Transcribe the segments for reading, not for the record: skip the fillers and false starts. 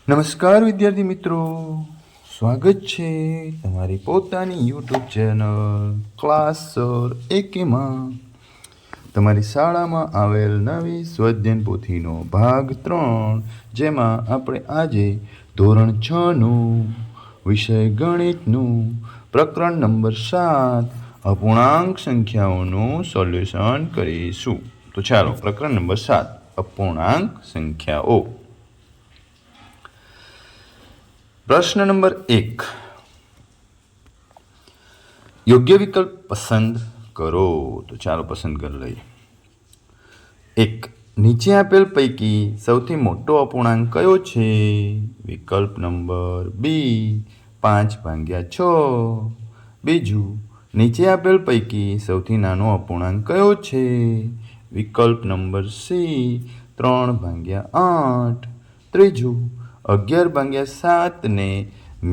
નમસ્કાર વિદ્યાર્થી મિત્રો, સ્વાગત છે તમારી પોતાની યુટ્યુબ ચેનલ ક્લાસ સર એકેમાં. તમારી શાળામાં આવેલ નવી સ્વાધ્યાયન પોથીનો ભાગ 3, જેમાં આપણે આજે ધોરણ 6નું વિષય ગણિતનું પ્રકરણ નંબર 7 અપૂર્ણાંક સંખ્યાઓનું સોલ્યુશન કરીશું. તો ચાલો, પ્રકરણ નંબર 7 અપૂર્ણાંક સંખ્યાઓ. પ્રશ્ન નંબર 1, યોગ્ય વિકલ્પ પસંદ કરો. તો ચાલો પસંદ કરી લઈએ. 1, નીચે આપેલ પૈકી સૌથી મોટો અપૂર્ણાંક કયો છે? વિકલ્પ નંબર બી 5/6. બીજું, નીચે આપેલ પૈકી સૌથી નાનો અપૂર્ણાંક કયો છે? વિકલ્પ નંબર સી 3/8. ત્રીજું, 11/7 ને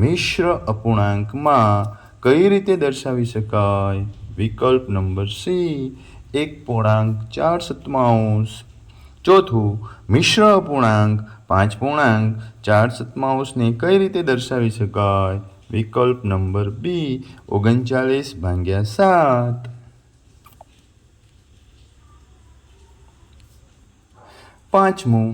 મિશ્ર અપૂર્ણાંકમાં કઈ રીતે દર્શાવી શકાય? વિકલ્પ નંબર સી 1.4. ચોથું, મિશ્ર અપૂર્ણાંક 5.4 ને કઈ રીતે દર્શાવી શકાય? વિકલ્પ નંબર બી 39/7. પાંચમું,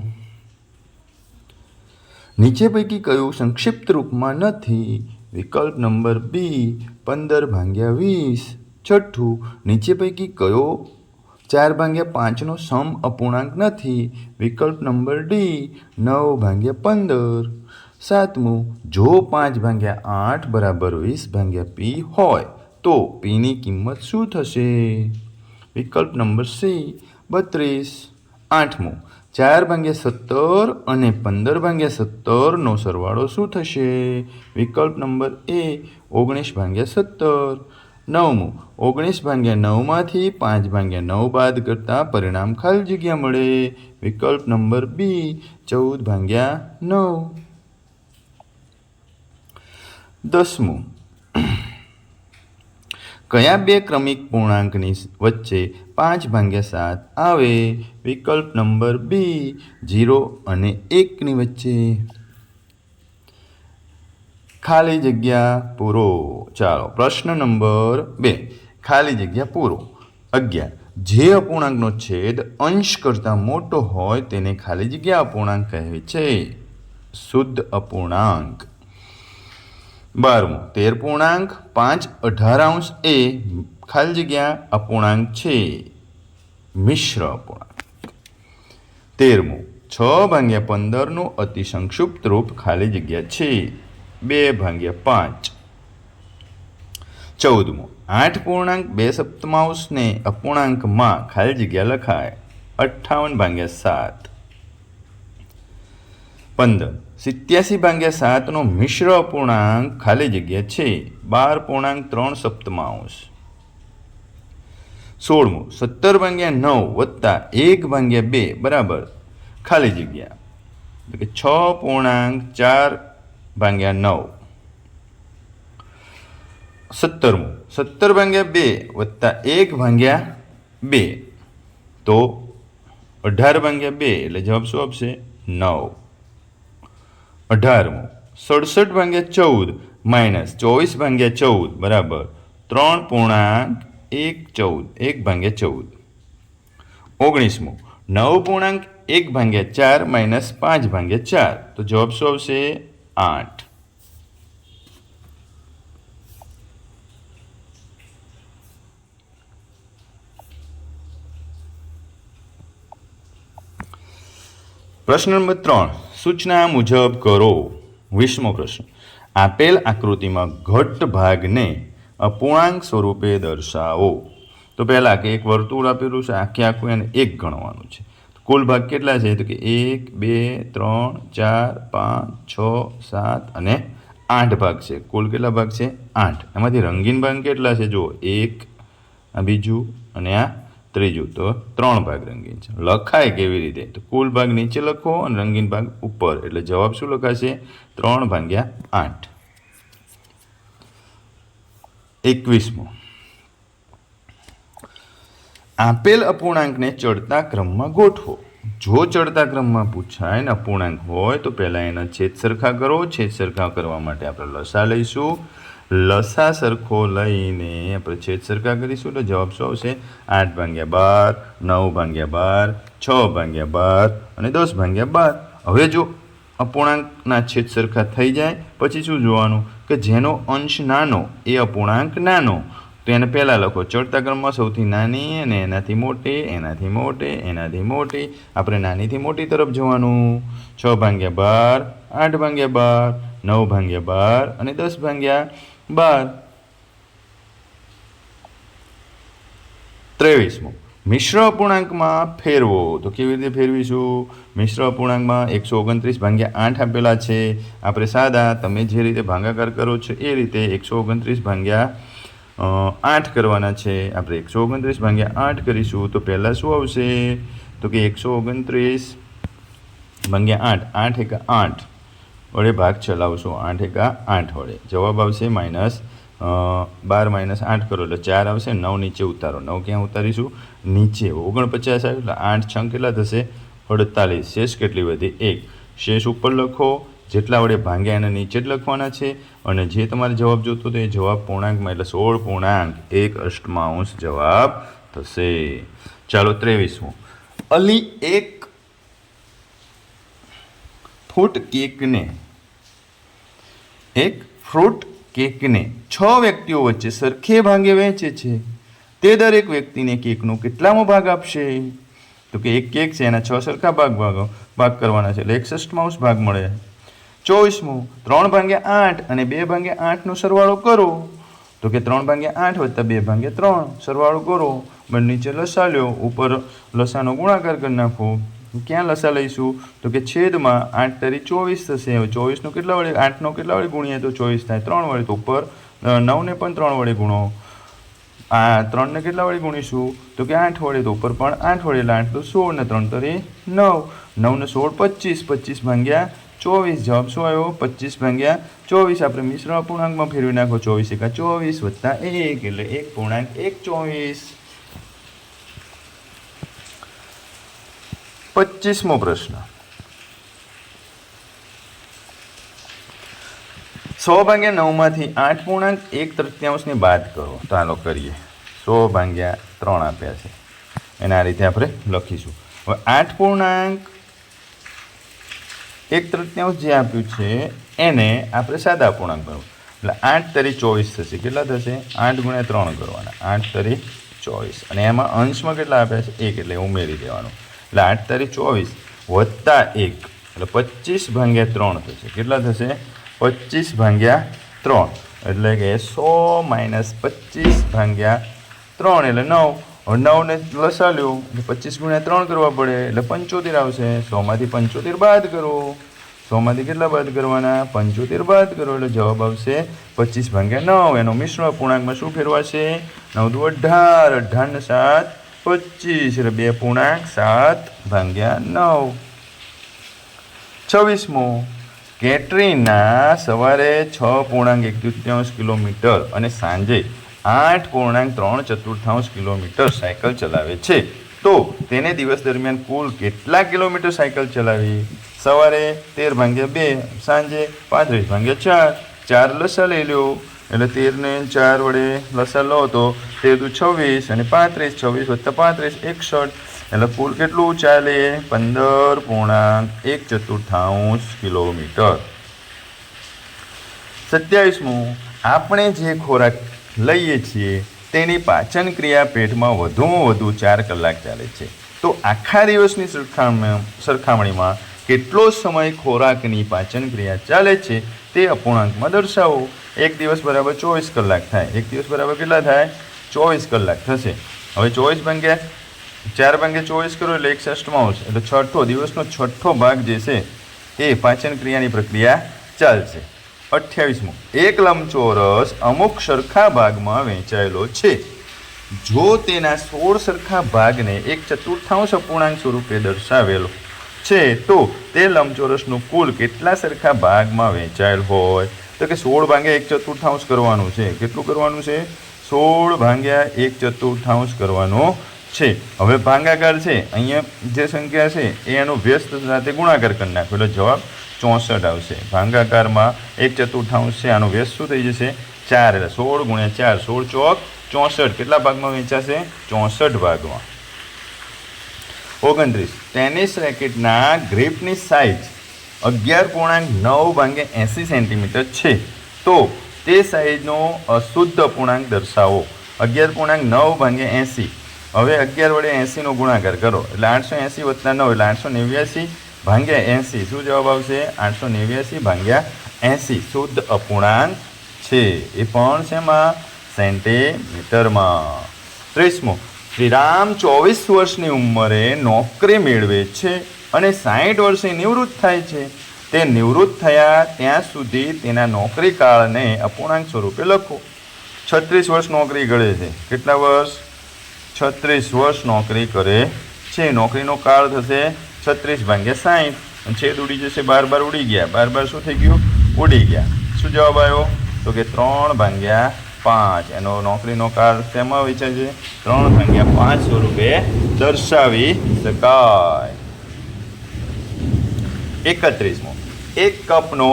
નીચે પૈકી કયું સંક્ષિપ્ત રૂપમાં નથી? વિકલ્પ નંબર બી 15/20. છઠ્ઠું, નીચે પૈકી કયો 4/5નો સમ અપૂર્ણાંક નથી? વિકલ્પ નંબર ડી 9/15. સાતમું, જો 5/8 બરાબર 20/p હોય તો pની કિંમત શું થશે? વિકલ્પ નંબર સી 32. આઠમું, 4/17 અને 15/17નો સરવાળો શું થશે? વિકલ્પ નંબર એ 19/17. નવમું, 19/9માંથી 5/9 બાદ કરતાં પરિણામ ખાલી જગ્યા મળે. વિકલ્પ નંબર બી 14/9. 10મું, કયા બે ક્રમિક પૂર્ણાંકની વચ્ચે 5/7 આવે? વિકલ્પ નંબર બી 0 અને 1ની વચ્ચે. ખાલી જગ્યા પૂરો. ચાલો, પ્રશ્ન નંબર 2, ખાલી જગ્યા પૂરો. 11, જે અપૂર્ણાંકનો છેદ અંશ કરતાં મોટો હોય તેને ખાલી જગ્યા અપૂર્ણાંક કહે છે. શુદ્ધ અપૂર્ણાંક. 12મું, 13.518 એ ખાલી જગ્યા અપૂર્ણાંક છે. મિશ્ર અપૂર્ણાંક. 13મું, 6/15નું અતિ સંક્ષિપ્ત રૂપ ખાલી જગ્યા છે. 2/5. 14મું, 8.2 ને અપૂર્ણાંકમાં ખાલી જગ્યા લખાય. 58/7. 15, 87/7નો મિશ્ર અપૂર્ણાંક ખાલી જગ્યા છે. 12.3. 16મું, 17/9 વત્તા 1/2 બરાબર ખાલી જગ્યા એટલે કે 6.4/9. 17મું, 17/2 વત્તા 1/2 તો 18/2 એટલે જવાબ શું આપશે? 9. 18મું, 67/14 માઇનસ 24/14 બરાબર 3.114. 19મું, 9.1/4 માઇનસ 5/4 તો જવાબ શું આવશે? 8. પ્રશ્ન નંબર 3, સૂચના મુજબ કરો. 20મો પ્રશ્ન, આપેલ આકૃતિમાં ઘટ ભાગને અપૂર્ણાંક સ્વરૂપે દર્શાવો. તો પહેલાં કે એક વર્તુળ આપેલું છે, આખું એને 1 ગણવાનું છે. કુલ ભાગ કેટલા છે? તો કે 1, 2, 3, 4, 5, 6, 7 અને 8 ભાગ છે. કુલ કેટલા ભાગ છે? 8. એમાંથી રંગીન ભાગ કેટલા છે? જુઓ, 1, આ બીજું અને આ ત્રીજું, તો 3 ભાગ રંગીન છે. લખાય કેવી રીતે? તો કુલ ભાગ નીચે લખો અને રંગીન ભાગ ઉપર, એટલે જવાબ શું લખાશે? 3/8. 21મો, આપેલ અપૂર્ણાંકને ચડતા ક્રમમાં ગોઠવો. જો ચડતા ક્રમમાં પૂછાય ને અપૂર્ણાંક હોય તો પહેલાં એના છેદ સરખા કરો. છેદ સરખા કરવા માટે આપણે લસા લઈશું. લસા સરખો લઈને આપણે છેદ સરખા કરીશું એટલે જવાબ શું આવશે? 8/12, 9/12, 6/12 અને 10/12. હવે જો અપૂર્ણાંકના છેદ સરખા થઈ જાય પછી શું જોવાનું કે જેનો અંશ નાનો એ અપૂર્ણાંક નાનો, તો એને પહેલાં લખો. ચડતા ક્રમમાં સૌથી નાની અને એનાથી મોટી, એનાથી મોટી, એનાથી મોટી. આપણે નાનીથી મોટી તરફ જવાનું. 6/12, 8/12, 9/12 અને 10/12. 23. મિશ્ર અપૂર્ણાંકમાં ફેરવો. તો કેવી રીતે ફેરવીશું? મિશ્ર અપૂર્ણાંકમાં 129/8 આપેલા છે. આપણે સાદા તમે જે રીતે ભાગાકાર કરો છો એ રીતે 129/8 કરવાના છે. આપણે 129/8 કરીશું તો પહેલાં શું આવશે? તો કે 129/8, 8 × 8 વડે ભાગ ચલાવશો. 8 × 8 વડે જવાબ આવશે -12 -8 કરો એટલે 4 આવશે. 9 નીચે ઉતારો. 9 ક્યાં ઉતારીશું? નીચે. 49 આવ્યું એટલે 8 6 કેટલા થશે? 48. શેષ કેટલી વધી? 1. શેષ ઉપર લખો. જેટલા વડે ભાગ્યા એના નીચે જ લખવાના છે. અને જે તમારે જવાબ જોતો હતો એ જવાબ પૂર્ણાંકમાં એટલે 16.1 જવાબ થશે. ચાલો 23. અલી એક ફ્રૂટ કેકને 6 વ્યક્તિઓ વચ્ચે સરખે ભાગે વહેંચે છે. તે દરેક વ્યક્તિને કેકનો કેટલામો ભાગ આપશે? તો કે એક કેક છે એના 6 સરખા ભાગ કરવાના છે એટલે 61 ભાગ મળે. 24. 3/8 અને 2/8 સરવાળો કરો. તો કે 3/8 વત્તા 2/3 સરવાળો કરો. બંને નીચે લસા લ્યો, ઉપર લસાનો ગુણાકાર કરી નાખો. ક્યાં લસા લઈશું? તો કે છેદમાં 8 તારી 24 થશે. હવે 24નો કેટલા વડે 8નો કેટલા વડે ગુણીએ તો 24 થાય? 3 વડે. તો ઉપર 9ને પણ 3 વડે ગુણો. આ 3ને કેટલા વડે ગુણીશું? તો કે 8 વડે. તો ઉપર પણ 8 વડે એટલે 8 તો 16 ને 3 તારી 9. 9 ને 16 25. 25/24 જવાબ શું આવ્યો? 25/24. આપણે મિશ્ર અપૂર્ણાંકમાં ફેરવી નાખો. 24 × 24 વત્તા 1 એટલે 1.124. 25મો પ્રશ્ન. 100/9 માંથી 8.1/3 બાદ કરો. તો ચાલો કરીએ. 100/3 આપ્યા છે એને આ રીતે આપણે લખીશું. હવે 8.1/3 જે આપ્યું છે એને આપણે સાદા અપૂર્ણાંક કરવું એટલે 8 તારી 24 થશે. કેટલા થશે? 8 × 3 કરવાના. 8 તારી 24 અને એમાં અંશમાં કેટલા આપ્યા છે? 1 એટલે ઉમેરી દેવાનું. એટલે 8 તારી 24 વત્તા 1 એટલે 25/3 થશે. કેટલા થશે? 25/3 એટલે કે 100 - 25/3 એટલે 9. હવે 9ને લસા લ્યો એટલે 25 × 3 કરવા પડે એટલે 75 આવશે. 100માંથી 75 બાદ કરો. 100માંથી કેટલા બાદ કરવાના? 75 બાદ કરો એટલે જવાબ આવશે 25/9. એનો મિશ્ર અપૂર્ણાંકમાં શું ફેરવાશે? 9 દુ 18, 18 ને 7 25 એટલે 2.7/9. 26મો. કેટરીના સવારે 6.1 કિલોમીટર અને સાંજે 8.3 કિલોમીટર સાયકલ ચલાવે છે. તો તેને દિવસ દરમિયાન કુલ કેટલા કિલોમીટર સાયકલ ચલાવી? સવારે 13/2, સાંજે 35/4. 4 લસા લઈ લો એટલે 13 ને 4 વડે લસા લો તો 13 દુ 26 અને 35. 26 વત્તા 35 61 એટલે કુલ કેટલું ચાલે? 15.1 કિલોમીટર. 27મું. આપણે જે ખોરાક લઈએ છીએ તેની પાચન ક્રિયા પેટમાં વધુમાં વધુ 4 કલાક ચાલે છે. તો આખા દિવસની સરખામણીમાં કેટલો સમય ખોરાકની પાચન ક્રિયા ચાલે છે તે અપૂર્ણાંકમાં દર્શાવો. એક દિવસ બરાબર 24 કલાક થાય. એક દિવસ બરાબર કેટલા થાય? 24 કલાક થશે. હવે 4/24 કરો એટલે 61 એટલે છઠ્ઠો દિવસનો છઠ્ઠો ભાગ જે છે એ પાચન ક્રિયાની પ્રક્રિયા ચાલશે. 28મું. એક લંબચોરસ અમુક સરખા ભાગમાં વહેંચાયેલો છે. જો તેના 16 સરખા ભાગને 1/4 અપૂર્ણાંક સ્વરૂપે દર્શાવેલો છે તો તે લંબચોરસનું કુલ કેટલા સરખા ભાગમાં વહેંચાયેલ હોય? તો કે 16/1/4 કરવાનું છે. કેટલું કરવાનું છે? 16/1/4 કરવાનું છે. હવે ભાગાકાર છે, અહીંયા જે સંખ્યા છે એ એનો વ્યસ્ત સાથે ગુણાકાર કરી નાખો એટલે જવાબ 64 આવશે. ભાગાકારમાં 1/4 છે, આનો વ્યસ્ત શું થઈ જશે 4 એટલે 16 × 4 16 ચોક 64. કેટલા ભાગમાં વહેંચાશે 64 ભાગમાં. 29 ટેનિસ રેકેટના ગ્રીપની સાઇઝ 11.9/80 સેન્ટીમીટર છે તો તે સાઇઝનો અશુદ્ધ અપૂર્ણાંક દર્શાવો. 11.9/80. હવે 11 વડે 80નો ગુણાકાર કરો એટલે 880 + 9 એટલે 889/80. શું જવાબ આવશે 889/80 શુદ્ધ અપૂર્ણાંક છે. એ પણ શેમાં સેન્ટીમીટરમાં. 30મો શ્રીરામ 24 વર્ષની ઉંમરે નોકરી મેળવે છે અને 60 વર્ષે નિવૃત્ત થાય છે. તે નિવૃત્ત થયા ત્યાં સુધી તેના નોકરી કાળને અપૂર્ણાંક સ્વરૂપે લખો. 36 વર્ષ નોકરી કરે છે. કેટલા વર્ષ 36 વર્ષ નોકરી કરે છે. નોકરીનો કાળ થશે 36/60. છેદ ઉડી જશે, 12 ઉડી ગયા, 12 શું થઈ ગયું ઉડી ગયા. શું જવાબ આવ્યો તો કે 3/5. એનો નોકરીનો કાળ શેમાં વેચાય છે 3/5 સ્વરૂપે દર્શાવી શકાય. 31મો એક કપનો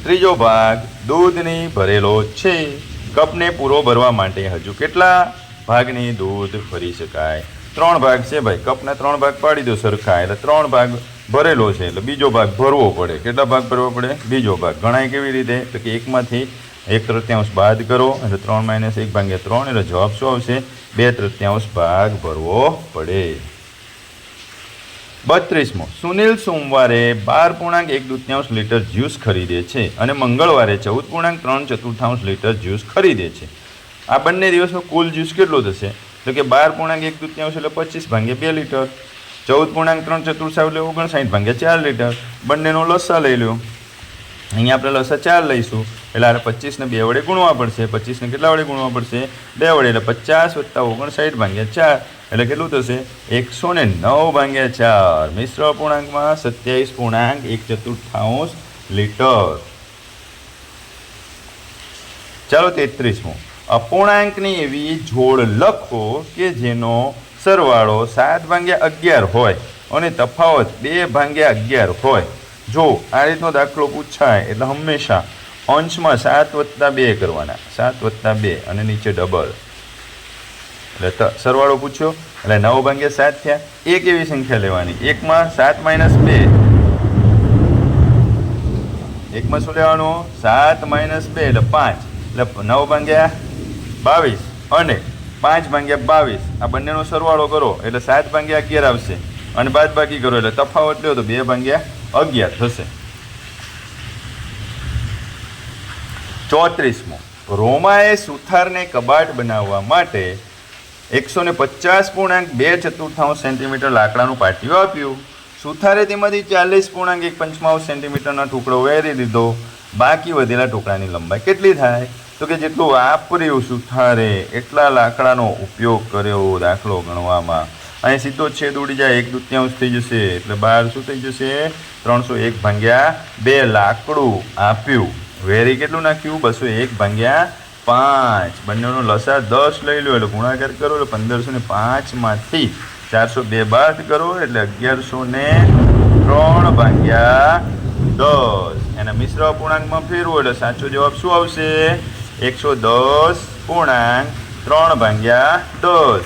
ત્રીજો ભાગ દૂધની ભરેલો છે. કપને પૂરો ભરવા માટે હજુ કેટલા ભાગની દૂધ ભરી શકાય? 3 ભાગ છે ભાઈ. કપના 3 ભાગ પાડી દો સરખા એટલે 3 ભાગ ભરેલો છે એટલે બીજો ભાગ ભરવો પડે. કેટલા ભાગ ભરવો પડે? બીજો ભાગ. ગણાય કેવી રીતે તો કે 1માંથી 1/3 બાદ કરો એટલે 3 - 1/3 એટલે જવાબ શું આવશે 2/3 ભાગ ભરવો પડે. 32મો સુનિલ સોમવારે 12.1 લીટર જ્યુસ ખરીદે છે અને મંગળવારે 14.3 લીટર જ્યુસ ખરીદે છે. આ બંને દિવસનો કુલ જ્યુસ કેટલો થશે તો કે 12.1 એટલે 25/2 લીટર, 14.3 એટલે 59/4 લીટર. બંનેનો લસા લઈ લો. અહીંયા આપણે લસા 4 લઈશું એટલે આને 25ને 2 વડે ગુણવા પડશે. 25ને કેટલા વડે ગુણવા પડશે 2 વડે એટલે 50 + 59/4 એટલે કેટલું થશે 109/4. મિશ્ર અપૂર્ણાંકમાં 27.1 લીટર. ચાલો 33મો અપૂર્ણાંકની એવી જોડ લખો કે જેનો સરવાળો 7/11 હોય અને તફાવત 2/11 હોય. જો આ રીતનો દાખલો પૂછાય એટલે હંમેશા અંશમાં 7 + 2 કરવાના. 7 + 2 અને નીચે ડબલ એટલે સરવાળો પૂછ્યો એટલે 9/7 થયા. એક એવી સંખ્યા લેવાની એકમાં 7 - 2. એકમાં શું લેવાનું 7 - 2 એટલે 5 એટલે 9/22 અને 5/22. આ બંનેનો સરવાળો કરો એટલે 7/11 આવશે અને બાદ બાકી કરો એટલે તફાવત લ્યો તો 2/11 થશે. 34મો રોમાએ સુથારને કબાટ બનાવવા માટે 150.2 સેન્ટીમીટર લાકડાનું પાટિયું આપ્યું. સુથારે તેમાંથી 40.1 સેન્ટીમીટરના ટુકડો વેરી દીધો. બાકી વધેલા ટુકડાની લંબાઈ કેટલી થાય તો કે જેટલું વાપર્યું સુથારે એટલા લાકડાનો ઉપયોગ કર્યો દાખલો ગણવામાં. અહીં સીધો છેદ ઉડી જાય 1/2 થઈ જશે એટલે 12 શું થઈ જશે 301/2 લાકડું આપ્યું. વેરી કેટલું નાખ્યું 201/5. બંનેનો લસા 10 લઈ લો એટલે ગુણાકાર કરો એટલે 1505માંથી 402 બાદ કરો એટલે 1103/10. એના મિશ્ર અપૂર્ણાંકમાં ફેરવો એટલે સાચો જવાબ શું આવશે 110.3/10.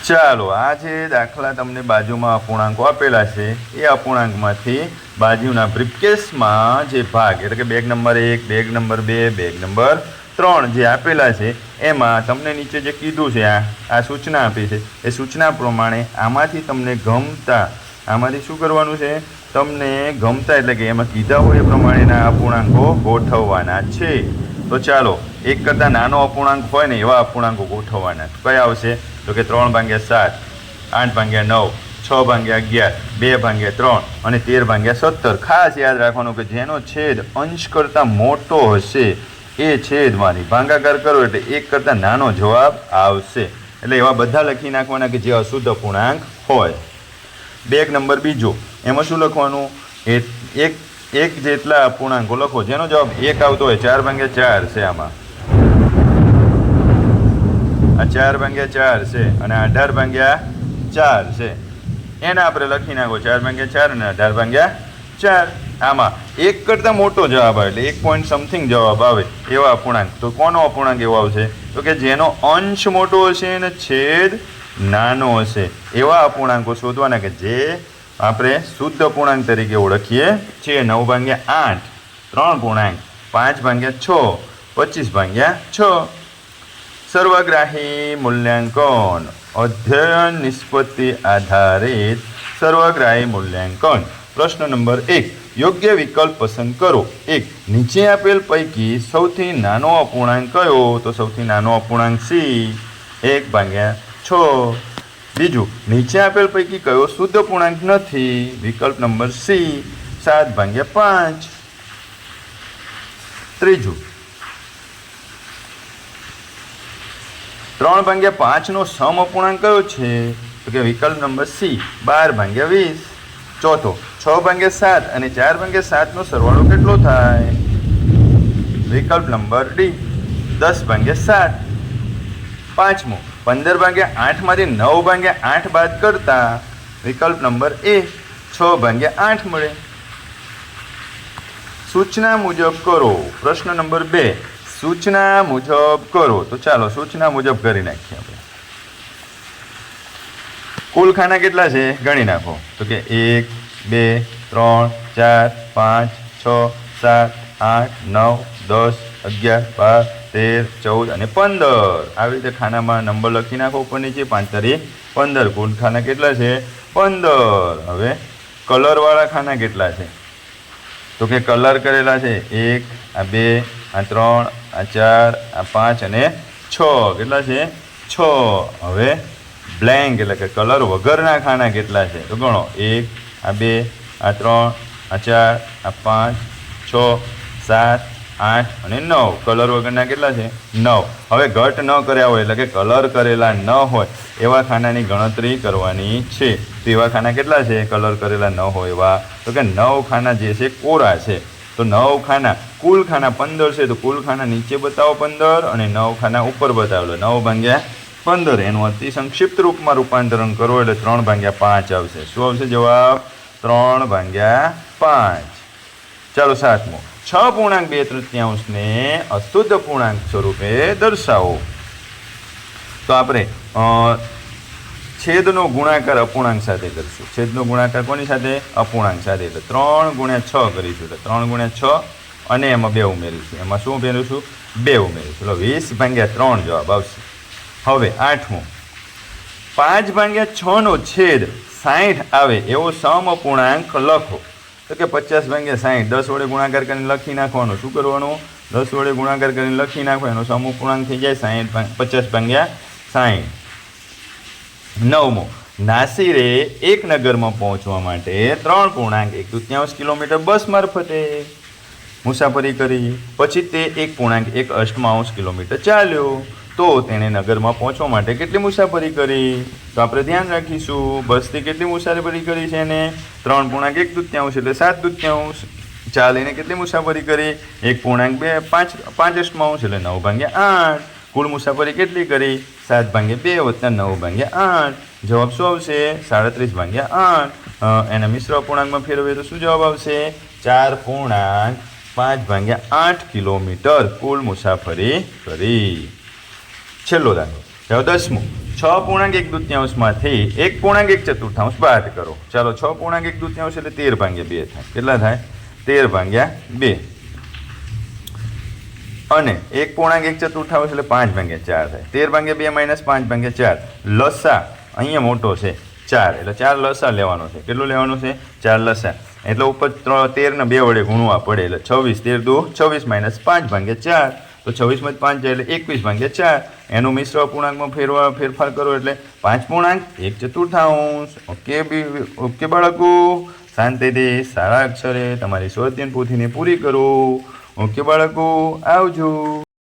ચાલો આ જે દાખલા તમને બાજુમાં અપૂર્ણાંકો આપેલા છે એ અપૂર્ણાંકમાંથી બાજુના બ્રીફકેસમાં જે ભાગ એટલે કે bag number 1, bag number 2, bag number 3 જે આપેલા છે એમાં તમને નીચે જે કીધું છે આ સૂચના આપી છે એ સૂચના પ્રમાણે આમાંથી તમને ગમતા આમાંથી શું કરવાનું છે તમને ગમતા એટલે કે એમાં કીધા હોય એ પ્રમાણેના અપૂર્ણાંકો ગોઠવવાના છે. તો ચાલો એક કરતાં નાનો અપૂર્ણાંક હોય ને એવા અપૂર્ણાંકો ગોઠવવાના. કયા આવશે તો કે 3/7, 8/9, 6/11, 2/3 અને 13/17. ખાસ યાદ રાખવાનું કે જેનો છેદ અંશ કરતાં મોટો હશે એ છેદમાંથી ભાગાકાર કરો એટલે 1 કરતાં નાનો જવાબ આવશે. એટલે એવા બધા લખી નાખવાના કે જે અશુદ્ધ અપૂર્ણાંક હોય. બેગ નંબર બીજો એમાં શું લખવાનું એક જેટલા અપૂર્ણાંકો લખો જેનો જવાબ 1 આવતો હોય. 4/4 છે આમાં, આ 4/4 છે અને 18/4 છે. એને આપણે લખી નાખો 4/4 અને 18/4. આમાં એક કરતાં મોટો જવાબ આવે એટલે 1 પોઈન્ટ સમથિંગ જવાબ આવે એવા અપૂર્ણાંક. તો કોનો અપૂર્ણાંક એવો આવશે? તો કે જેનો અંશ મોટો હશે અને છેદ નાનો હશે એવા અપૂર્ણાંકો શોધવાના કે જે આપણે શુદ્ધ અપૂર્ણાંક તરીકે ઓળખીએ છીએ. 9/8 3 પૂર્ણાંક, 5/6 25/6. સર્વગ્રાહી મૂલ્યાંકન, અધ્યયન નિષ્પત્તિ આધારિત સર્વગ્રાહી મૂલ્યાંકન. પ્રશ્ન નંબર 1, યોગ્ય વિકલ્પ પસંદ કરો. 1, નીચે આપેલ પૈકી સૌથી નાનો અપૂર્ણાંક કયો? તો સૌથી નાનો અપૂર્ણાંક સી 1/6. બીજું, નીચે આપેલ પૈકી કયો શુદ્ધ અપૂર્ણાંક નથી? વિકલ્પ નંબર સી 7/5. ત્રીજું, 3/5 નો સમ અપૂર્ણાંક કયો છે? તો કે વિકલ્પ નંબર સી 12/20. ચોથો, 6/7 અને 4/7 નો સરવાળો કેટલો થાય? વિકલ્પ નંબર ડી 10/7. પાંચમો, 15/8 માંથી 9/8 બાદ કરતા વિકલ્પ નંબર એ 6/8 મળે. સૂચના મુજબ કરો. પ્રશ્ન નંબર 2, સૂચના મુજબ કરો. તો ચાલો સૂચના મુજબ કરી નાખીએ આપણે. કુલ ખાના કેટલા છે ગણી નાખો. તો કે 1 2 3 4 5 6 7 8 9 10 11 12 13 14 અને 15. આવી રીતે ખાનામાં નંબર લખી નાખો ઉપર નીચે. 5×3 = 15. કુલ ખાના કેટલા છે? 15. હવે કલરવાળા ખાના કેટલા છે? તો કે કલર કરેલા છે 1 આ 2 આ 3 આ 4 આ 5 અને 6. કેટલા છે? 6. હવે બ્લેન્ક એટલે કે કલર વગરના ખાના કેટલા છે? તો ગણો 1 આ 2 આ 3 આ 4 આ 5 6 7 8 અને 9. કલર વગરના કેટલા છે? 9. હવે ઘટ ન કર્યા હોય એટલે કે કલર કરેલા ન હોય એવા ખાનાની ગણતરી કરવાની છે. તો એવા ખાના કેટલા છે કલર કરેલા ન હોય એવા? તો કે 9 ખાના જે છે કોરા છે. તો 9 ખાના, કુલ ખાના 15 છે. તો કુલ ખાના નીચે બતાવો 15 અને 9 ખાના ઉપર બતાવેલો 9/15. એનું અતિ સંક્ષિપ્ત રૂપમાં રૂપાંતરણ કરો એટલે 3/5 આવશે. શું આવશે જવાબ? 3/5. ચાલો 7મો, 6.2/3 ને અશુદ્ધ પૂર્ણાંક સ્વરૂપે દર્શાવો. તો આપણે છેદનો ગુણાકાર અપૂર્ણાંક સાથે કરીશું. છેદનો ગુણાકાર કોની સાથે? અપૂર્ણાંક સાથે. એટલે 3×6 કરીશું. એટલે 3×6 અને એમાં 2 ઉમેરીશું. એમાં શું ઉમેરીશું? 2 ઉમેરીશું. એટલે 20/3 જવાબ આવશે. હવે 8મો, 5/6 નો છેદ 60 આવે એવો સમ અપૂર્ણાંક લખો. તો કે 50/60. 10 વડે ગુણાકાર કરીને લખી નાખવાનો. શું કરવાનું? 10 વડે ગુણાકાર કરીને લખી નાખો. એનો સમ અપૂર્ણાંક થઈ જાય 50/60. 9મો, નાસિરે એક નગરમાં પહોંચવા માટે 3.1/2 કિલોમીટર બસ મારફતે મુસાફરી કરી. પછી તે 1.1 કિલોમીટર ચાલ્યો. તો તેણે નગરમાં પહોંચવા માટે કેટલી મુસાફરી કરી? તો આપણે ધ્યાન રાખીશું બસથી કેટલી મુસાફરી કરી છે એને? 3.1/2 એટલે 7/2. ચાલીને કેટલી મુસાફરી કરી? 1.5 એટલે 9/8. કુલ મુસાફરી કેટલી કરી? 7/2 વત્તા 9/8. જવાબ શું આવશે? 37/8. એના મિશ્ર અપૂર્ણાંકમાં ફેરવીએ તો શું જવાબ આવશે? 4.5/8 કિલોમીટર કુલ મુસાફરી કરી. છેલ્લો દાખલો. હવે 10મો, 6.1/2 માંથી 1.1/4 બાદ કરો. ચાલો 6.1/2 એટલે 13/2 થાય. કેટલા થાય? 13/2. અને 1.1/4 એટલે 5/4 થાય. 13/2 - 5/4. લસા અહીંયા મોટો છે 4 એટલે 4 લસા લેવાનો છે. કેટલું લેવાનું છે? 4 લસા. એટલે ઉપર 13 ને 2 વડે ગુણવા પડે એટલે 26 13 × 2 = 26 - 5/4. તો 26 માંથી 5 જાય એટલે 21/4. એનું મિશ્ર અપૂર્ણાંકમાં ફેરફાર કરો એટલે 5.1/4. ઓકે બાળકો, શાંતિથી સારા અક્ષરે તમારી સ્વાધ્યાયન પોથીને પૂરી કરો. ઓકે બાળકો, આવજો.